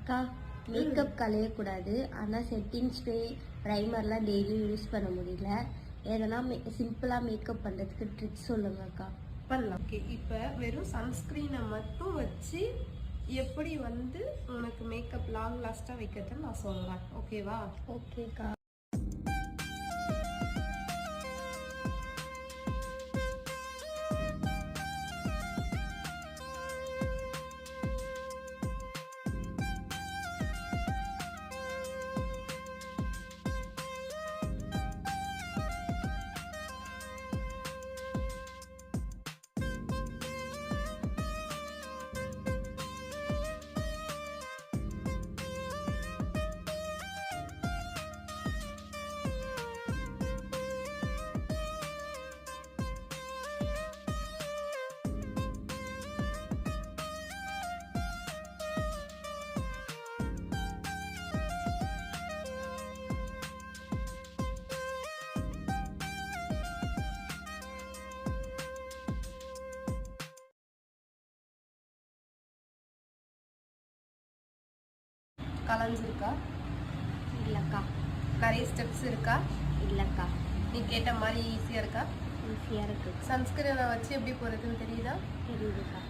அக்கா மேக்கப் கலையக்கூடாது, ஆனால் setting spray ப்ரைமர்லாம் டெய்லியும் யூஸ் பண்ண முடியல. எதனா சிம்பிளாக மேக்கப் பண்ணுறதுக்கு ட்ரிக்ஸ் சொல்லுங்க அக்கா. பண்ணலாம். ஓகே, இப்போ வெறும் சன்ஸ்க்ரீனை மட்டும் வச்சு எப்படி வந்து உனக்கு மேக்கப் லாங் லாஸ்ட்டாக வைக்கிறதுன்னு நான் சொல்கிறேன். ஓகேவா? ஓகேக்கா. கலஞ்சிருக்கா? இல்லைக்கா. நிறைய ஸ்டெப்ஸ் இருக்கா? இல்லைக்கா. நீ கேட்ட மாதிரி ஈஸியாக இருக்கா? ஈஸியாக இருக்குது. சன்ஸ்கிரீனை வச்சு எப்படி போகிறதுன்னு தெரியுதா? தெரியுதுக்கா.